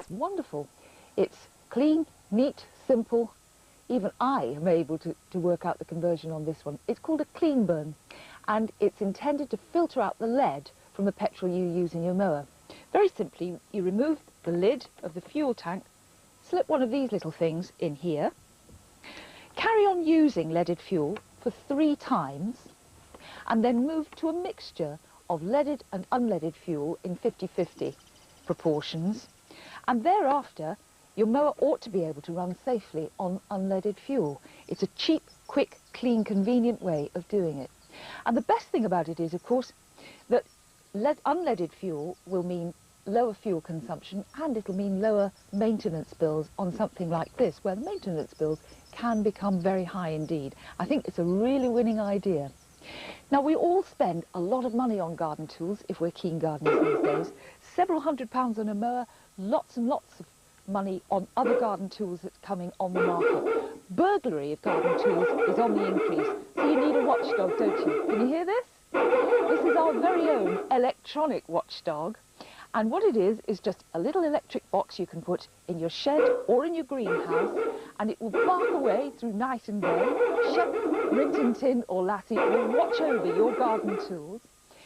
just wonderful. It's clean, neat, simple. Even I am able to work out the conversion on this one. It's called a clean burn, and it's intended to filter out the lead from the petrol you use in your mower. Very simply, you remove the lid of the fuel tank, slip one of these little things in here, carry on using leaded fuel for 3 times, and then move to a mixture of leaded and unleaded fuel in 50-50 proportions, and thereafter your mower ought to be able to run safely on unleaded fuel. It's a cheap, quick, clean, convenient way of doing it. And the best thing about it is, of course, that unleaded fuel will mean lower fuel consumption, and it'll mean lower maintenance bills on something like this, where the maintenance bills can become very high indeed. I think it's a really winning idea. Now, we all spend a lot of money on garden tools if we're keen gardeners these days. Several £100s on a mower, lots and lots of money on other garden tools that's coming on the market. Burglary of garden tools is on the increase, so you need a watchdog, don't you? Can you hear this? This is our very own electronic watchdog, and what it is just a little electric box you can put in your shed or in your greenhouse, and it will bark away through night and day. Shep, Rintin Tin or Lassie will watch over your garden tools,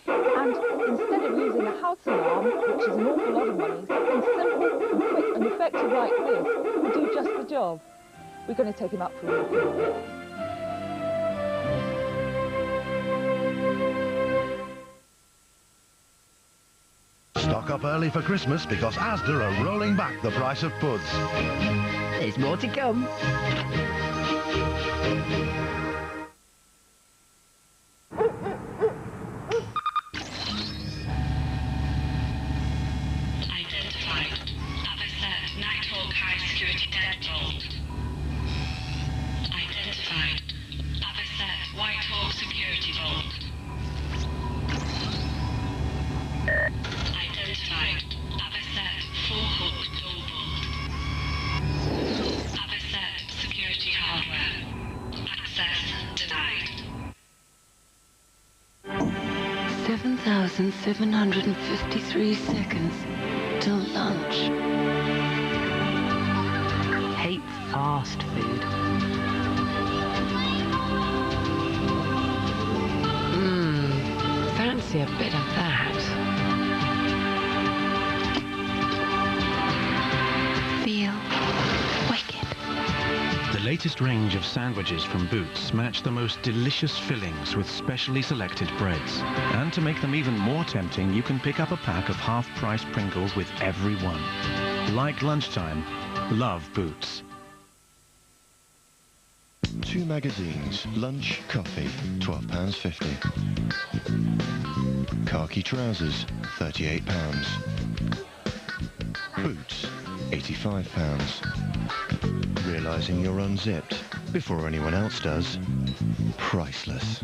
and instead of using a house alarm, which is an awful lot of money, something simple and quick and effective like this will do just the job. We're going to take him up for a walk in a bit. Stock up early for Christmas because Asda are rolling back the price of puds. There's more to come. Identified. Other Nighthawk High Security Deadbolt. Identified. Other Whitehawk Security Bolt. Identified. Other 4-hook door bolt. Other security hardware. Access denied. 7,753 seconds till lunch. Hate fast food. Fancy a bit of that. Feel wicked. The latest range of sandwiches from Boots match the most delicious fillings with specially selected breads. And to make them even more tempting, you can pick up a pack of half-price Pringles with every one. Like lunchtime, love Boots. 2 magazines, lunch, coffee, £12.50. Khaki trousers, £38. Boots, £85. Realising you're unzipped before anyone else does. Priceless.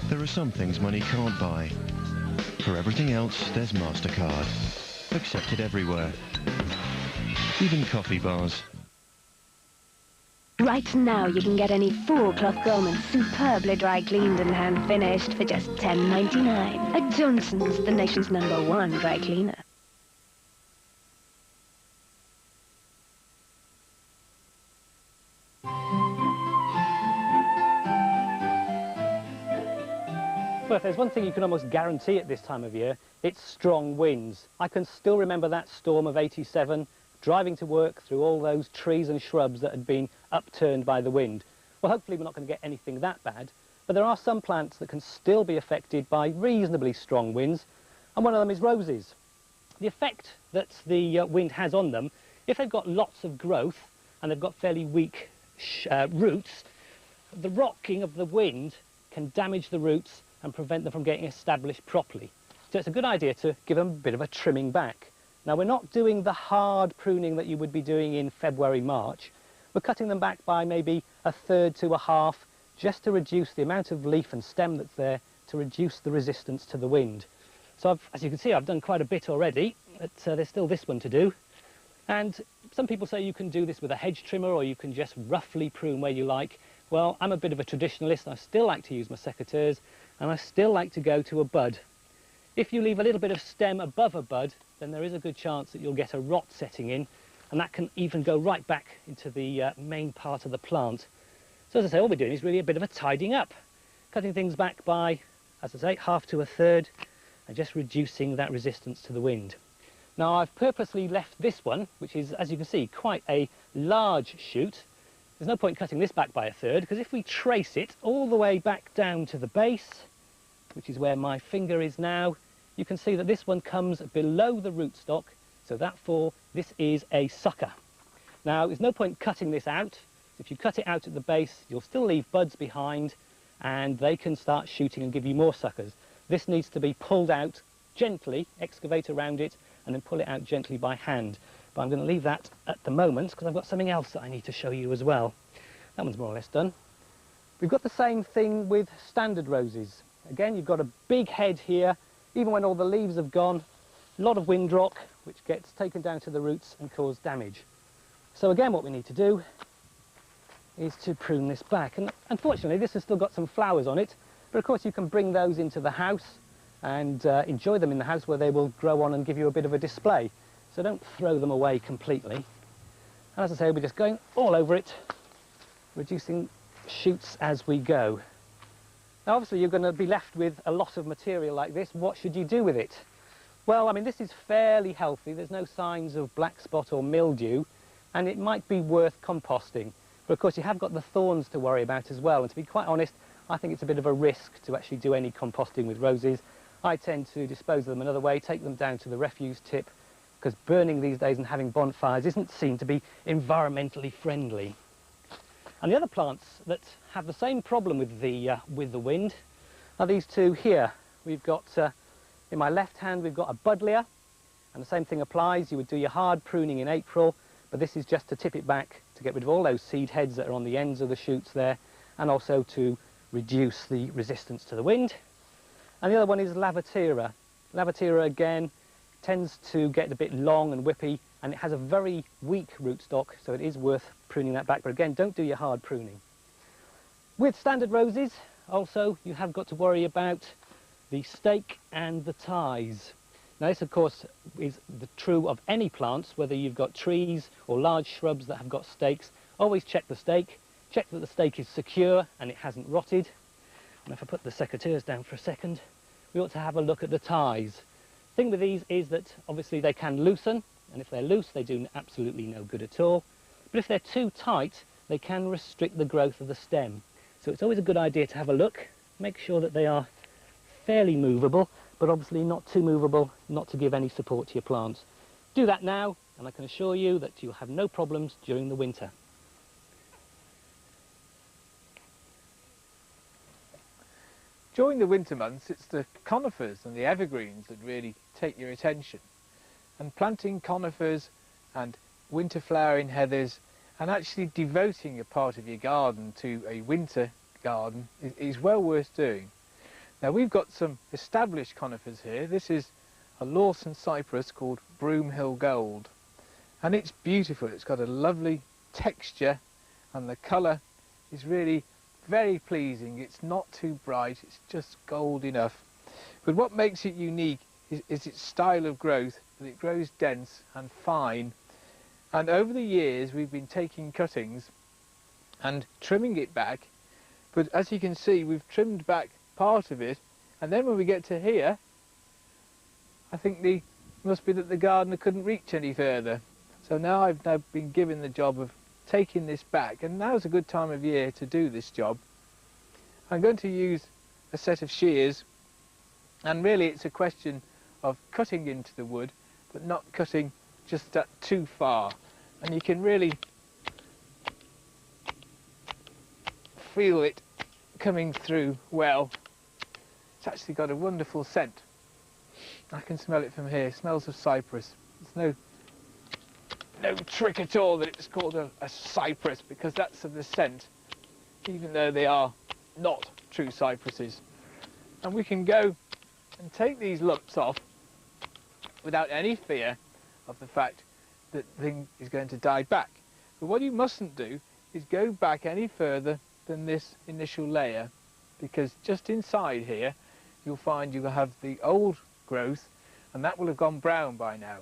There are some things money can't buy. For everything else, there's MasterCard. Accepted everywhere. Even coffee bars. Right now you can get any full cloth garment superbly dry cleaned and hand finished for just £10.99 at Johnson's, the nation's #1 dry cleaner. Well, if there's one thing you can almost guarantee at this time of year, it's strong winds. I can still remember that storm of '87, driving to work through all those trees and shrubs that had been upturned by the wind. Well, hopefully we're not going to get anything that bad, but there are some plants that can still be affected by reasonably strong winds, and one of them is roses. The effect that the wind has on them, if they've got lots of growth and they've got fairly weak roots, the rocking of the wind can damage the roots and prevent them from getting established properly. So it's a good idea to give them a bit of a trimming back. Now, we're not doing the hard pruning that you would be doing in February, March. We're cutting them back by maybe 1/3 to 1/2, just to reduce the amount of leaf and stem that's there, to reduce the resistance to the wind. So as you can see, I've done quite a bit already, but there's still this one to do. And some people say you can do this with a hedge trimmer, or you can just roughly prune where you like. Well, I'm a bit of a traditionalist. I still like to use my secateurs, and I still like to go to a bud. If you leave a little bit of stem above a bud, then there is a good chance that you'll get a rot setting in, and that can even go right back into the main part of the plant. So as I say, all we're doing is really a bit of a tidying up, cutting things back by, as I say, half to a third, and just reducing that resistance to the wind. Now I've purposely left this one, which is, as you can see, quite a large shoot. There's no point cutting this back by a third, because if we trace it all the way back down to the base, which is where my finger is now, you can see that this one comes below the rootstock, so therefore this is a sucker. Now there's no point cutting this out. If you cut it out at the base, you'll still leave buds behind, and they can start shooting and give you more suckers. This needs to be pulled out gently, excavate around it, and then pull it out gently by hand. But I'm going to leave that at the moment because I've got something else that I need to show you as well. That one's more or less done. We've got the same thing with standard roses. Again, you've got a big head here. Even when all the leaves have gone, a lot of windrock, which gets taken down to the roots and cause damage. So again, what we need to do is to prune this back. And unfortunately, this has still got some flowers on it, but of course you can bring those into the house and enjoy them in the house where they will grow on and give you a bit of a display. So don't throw them away completely. And as I say, we're just going all over it, reducing shoots as we go. Now obviously you're going to be left with a lot of material like this. What should you do with it? Well, I mean, this is fairly healthy. There's no signs of black spot or mildew, and it might be worth composting. But of course you have got the thorns to worry about as well, and to be quite honest, I think it's a bit of a risk to actually do any composting with roses. I tend to dispose of them another way, take them down to the refuse tip, because burning these days and having bonfires isn't seen to be environmentally friendly. And the other plants that have the same problem with the wind are these two here. We've got, in my left hand, we've got a buddleia, and the same thing applies. You would do your hard pruning in April, but this is just to tip it back to get rid of all those seed heads that are on the ends of the shoots there, and also to reduce the resistance to the wind. And the other one is Lavatera. Lavatera, again, tends to get a bit long and whippy, and it has a very weak rootstock, so it is worth pruning that back. But again, don't do your hard pruning. With standard roses, also, you have got to worry about the stake and the ties. Now this, of course, is true of any plants, whether you've got trees or large shrubs that have got stakes. Always check the stake, check that the stake is secure and it hasn't rotted. And if I put the secateurs down for a second, we ought to have a look at the ties. The thing with these is that obviously they can loosen, and if they're loose they do absolutely no good at all. But if they're too tight, they can restrict the growth of the stem. So it's always a good idea to have a look, make sure that they are fairly movable, but obviously not too movable, not to give any support to your plants. Do that now, and I can assure you that you'll have no problems during the winter. During the winter months, it's the conifers and the evergreens that really take your attention. And planting conifers and winter flowering heathers and actually devoting a part of your garden to a winter garden is well worth doing. Now we've got some established conifers here. This is a Lawson cypress called Broomhill Gold, and it's beautiful. It's got a lovely texture and the colour is really very pleasing. It's not too bright, it's just gold enough. But what makes it unique is its style of growth, that it grows dense and fine. And over the years we've been taking cuttings and trimming it back, but as you can see we've trimmed back part of it, and then when we get to here I think it must be that the gardener couldn't reach any further. So now I've been given the job of taking this back, and now's a good time of year to do this job. I'm going to use a set of shears, and really it's a question of cutting into the wood but not cutting just too far, and you can really feel it coming through well. It's actually got a wonderful scent. I can smell it from here. It smells of cypress. There's no trick at all that it's called a cypress, because that's of the scent, even though they are not true cypresses. And we can go and take these lumps off without any fear of the fact that the thing is going to die back. But what you mustn't do is go back any further than this initial layer, because just inside here you'll find you have the old growth, and that will have gone brown by now.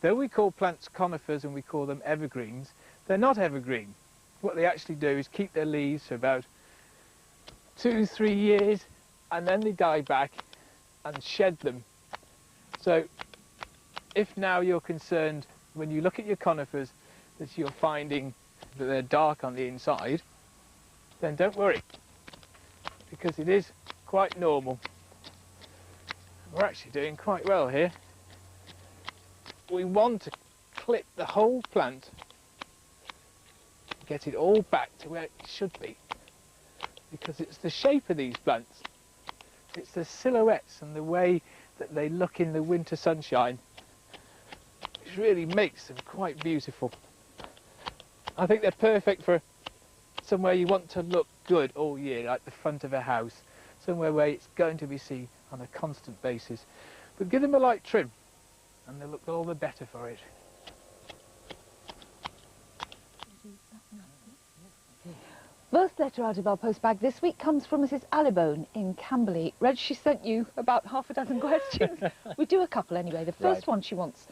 Though we call plants conifers and we call them evergreens, they're not evergreen. What they actually do is keep their leaves for about 2-3 years, and then they die back and shed them. So if now you're concerned when you look at your conifers that you're finding that they're dark on the inside, then don't worry, because it is quite normal. We're actually doing quite well here. We want to clip the whole plant, get it all back to where it should be, because it's the shape of these plants, it's the silhouettes and the way that they look in the winter sunshine which really makes them quite beautiful. I think they're perfect for somewhere you want to look good all year, like the front of a house, somewhere where it's going to be seen on a constant basis. But give them a light trim and they'll look all the better for it. First letter out of our postbag this week comes from Mrs. Allibone in Camberley. Reg, she sent you about half a dozen questions. We do a couple anyway. The first one she wants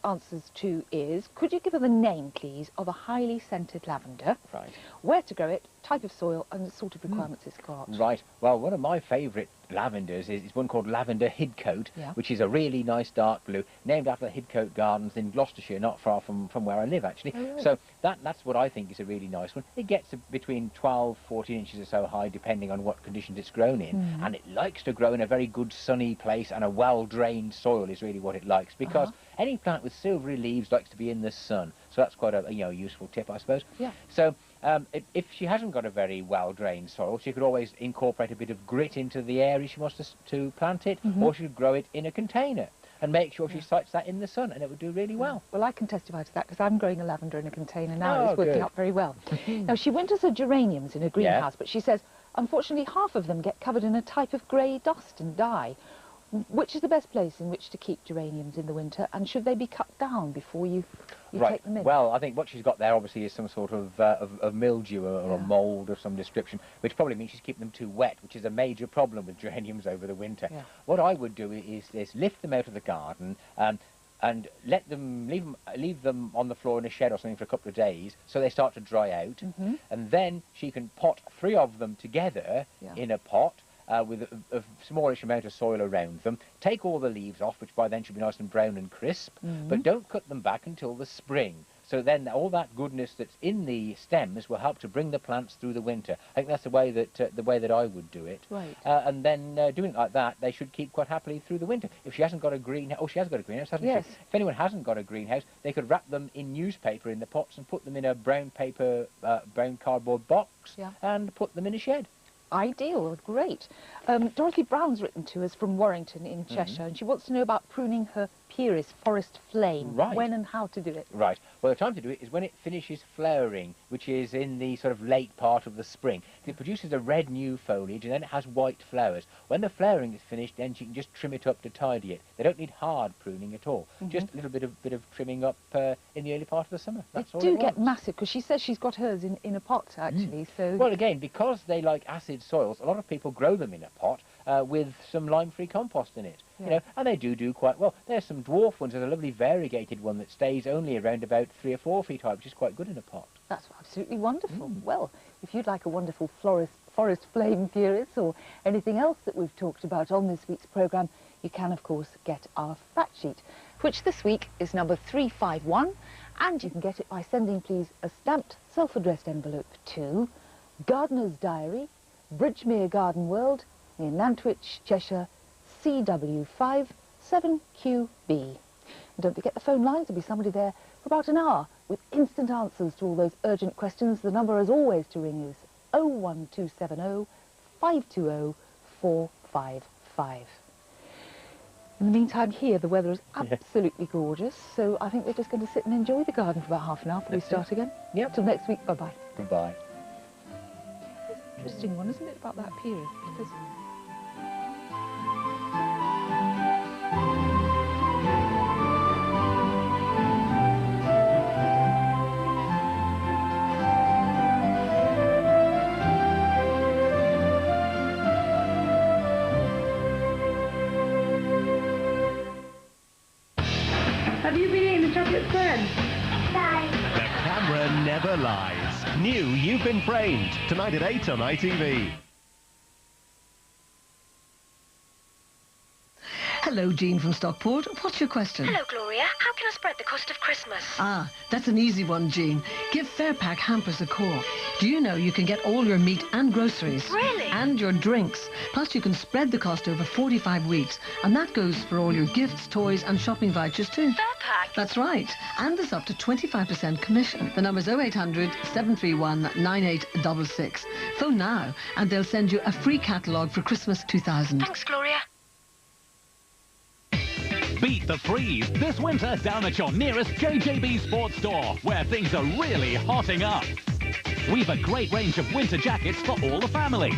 answers to is, could you give her the name, please, of a highly scented lavender? Right. Where to grow it, type of soil, and the sort of requirements it's got. Right. Well, one of my favourite lavenders is one called Lavender Hidcote, which is a really nice dark blue, named after the Hidcote Gardens in Gloucestershire, not far from where I live, actually. Oh, really? So that's what I think is a really nice one. It gets between 12, 14 inches or so high, depending on what conditions it's grown in, and it likes to grow in a very good sunny place, and a well-drained soil is really what it likes, because any plant with silvery leaves likes to be in the sun. So that's quite a useful tip, I suppose. Yeah. So if she hasn't got a very well-drained soil, she could always incorporate a bit of grit into the area she wants to plant it, or she could grow it in a container and make sure she sites that in the sun, and it would do really well. Well, I can testify to that, because I'm growing a lavender in a container now, and it's working out very well. Now, she winters her geraniums in a greenhouse, but she says, unfortunately, half of them get covered in a type of grey dust and die. Which is the best place in which to keep geraniums in the winter, and should they be cut down before you take them in? Well, I think what she's got there obviously is some sort of mildew or a mould of some description, which probably means she's keeping them too wet, which is a major problem with geraniums over the winter. What I would do is lift them out of the garden and leave them on the floor in a shed or something for a couple of days, so they start to dry out, and then she can pot 3 of them together in a pot, with a smallish amount of soil around them. Take all the leaves off, which by then should be nice and brown and crisp, but don't cut them back until the spring. So then all that goodness that's in the stems will help to bring the plants through the winter. I think that's the way that I would do it. Right. And then doing it like that, they should keep quite happily through the winter. If she hasn't got a greenhouse, she has got a greenhouse, hasn't she? If anyone hasn't got a greenhouse, they could wrap them in newspaper in the pots and put them in a brown cardboard box and put them in a shed. Ideal, great. Dorothy Brown's written to us from Warrington in Cheshire, and she wants to know about pruning her Pieris forest flame. Right. When and how to do it. Right. Well, the time to do it is when it finishes flowering, which is in the sort of late part of the spring. It produces a red new foliage, and then it has white flowers. When the flowering is finished, then she can just trim it up to tidy it. They don't need hard pruning at all. Just a little bit of trimming up in the early part of the summer. That's all They it do get wants. massive, because she says she's got hers in a pot, actually. So Well, again, because they like acid soils, a lot of people grow them in a pot with some lime-free compost in it. You know, and they do quite well. There's some dwarf ones. There's a lovely variegated one that stays only around about 3 or 4 feet high, which is quite good in a pot. that's absolutely wonderful. Well, if you'd like a wonderful forest flame Pieris or anything else that we've talked about on this week's programme, you can, of course, get our fact sheet, which this week is number 351, and you can get it by sending, please, a stamped self-addressed envelope to Gardener's Diary, Bridgemere Garden World, near Nantwich, Cheshire, CW5 7QB. And don't forget the phone lines, there'll be somebody there for about an hour with instant answers to all those urgent questions. The number, as always, to ring is 01270 520 455. In the meantime, here the weather is absolutely gorgeous, so I think we're just going to sit and enjoy the garden for about half an hour before we start again. Till next week, bye-bye. Goodbye. Interesting one, isn't it, about that period? Because Have you been eating the chocolate spread? The camera never lies. New You've Been Framed, tonight at 8 on ITV. Hello, Jean from Stockport. What's your question? Hello, Gloria. How can I spread the cost of Christmas? Ah, that's an easy one, Jean. Give Fairpack hampers a call. Do you know you can get all your meat and groceries? Really? And your drinks. Plus, you can spread the cost over 45 weeks. And that goes for all your gifts, toys and shopping vouchers too. Fairpack? That's right. And there's up to 25% commission. The number's 0800 731 9866. Phone now and they'll send you a free catalogue for Christmas 2000. Thanks, Gloria. Beat the freeze this winter down at your nearest JJB sports store, where things are really hotting up. We've a great range of winter jackets for all the family.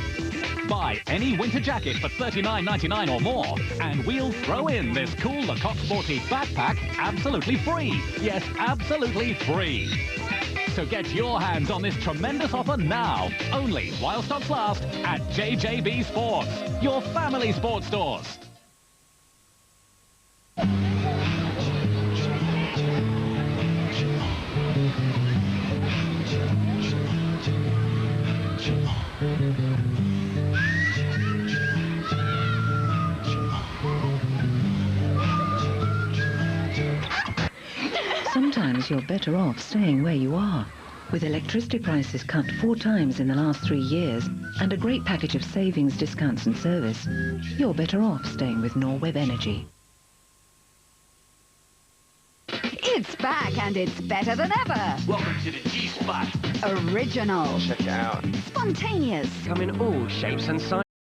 Buy any winter jacket for $39.99 or more, and we'll throw in this cool Lecoq Sporty backpack absolutely free. Yes, absolutely free. So get your hands on this tremendous offer now, only while stocks last at JJB Sports, your family sports stores. Sometimes you're better off staying where you are. With electricity prices cut 4 times in the last 3 years and a great package of savings, discounts and service, you're better off staying with Norweb Energy. It's back and it's better than ever. Welcome to the G-Spot. Original. Check it out. Spontaneous. Come in all shapes and sizes.